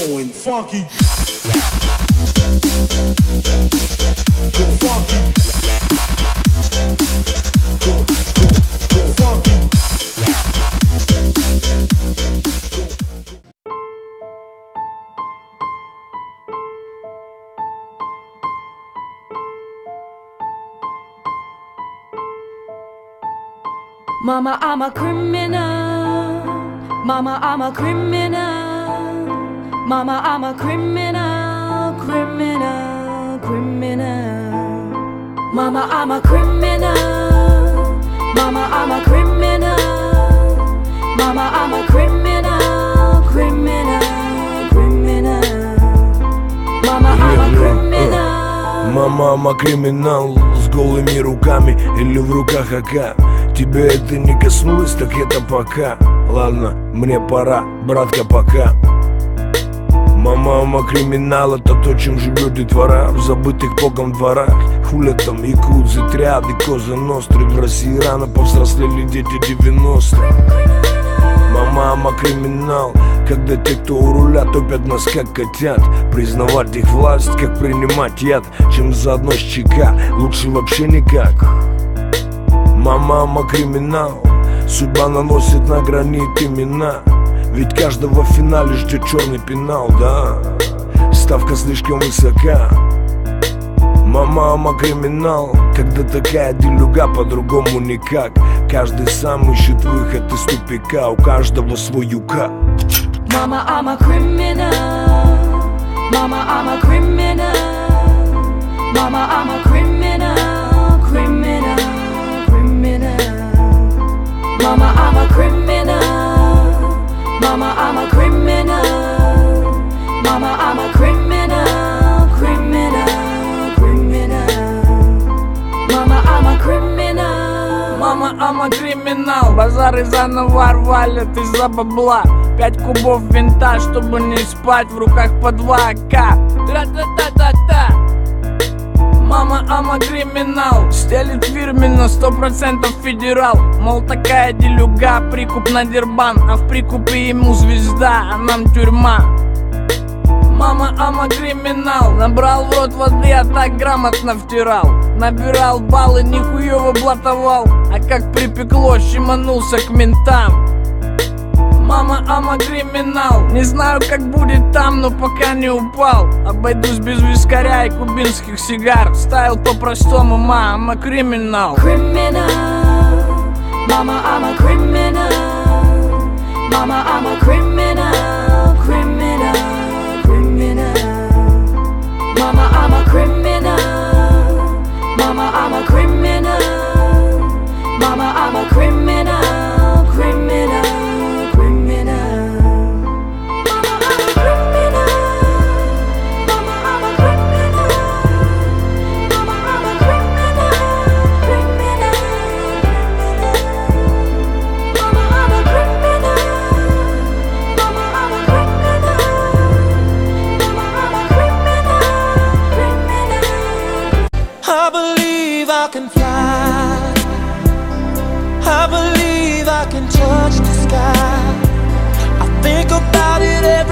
going funky. Go funky. Go funky. Mama, I'm a criminal. Mama, I'm a criminal. Mama, I'm a criminal, criminal, criminal. Mama, I'm a criminal. Mama, I'm a criminal. Mama, I'm a criminal, criminal, criminal. Mama, I'm a criminal. Мама, I'm a криминал. С голыми руками или в руках АК. Тебе это не коснулось, так это пока. Ладно, мне пора, братка, пока. Мама, I'm a криминал, это то, чем живет детвора в забытых богом дворах. Хулят там якудзы, триады, козы, ностры. В России рано повзрослели дети 90-х. Мама, I'm a криминал, когда те, кто у руля, топят нас как котят. Признавать их власть, как принимать яд, чем заодно с ЧК, лучше вообще никак. Мама, I'm a криминал, судьба наносит на гранит имена. Ведь каждого в финале ждет черный пенал, да. Ставка слишком высока. Мама, I'm a криминал, когда такая делюга, по-другому никак. Каждый сам ищет выход из тупика, у каждого свой юка. Mama, I'm a criminal. Mama, I'm a criminal. Mama, I'm a criminal, criminal, criminal. Mama, I'm a criminal. Mama, I'm a criminal. Mama, I'm a criminal, criminal, criminal. Mama, I'm a criminal. Мама, I'm a криминал. Базары заново валят из-за бабла. 5 кубов винта, чтобы не спать, в руках по 2 АК. Тра-та-та-та-та. Мама, I'm a криминал. Стелит фирменно, 100% федерал. Мол, такая делюга, прикуп на дербан. А в прикупе ему звезда, а нам тюрьма. Мама, I'm a криминал. Набрал в рот воды, а так грамотно втирал. Набирал баллы, нихуёво блатовал. А как припекло, щеманулся к ментам. Мама, I'm a криминал. Не знаю, как будет там, но пока не упал. Обойдусь без вискаря и кубинских сигар. Стайл по-простому, ма, I'm a криминал. Criminal. Mama, I'm a criminal. Mama, I'm a criminal, criminal, criminal. Mama, I'm a criminal. Mama, I'm a criminal. Mama, I'm a criminal, criminal. I can fly. I believe I can touch the sky. I think about it every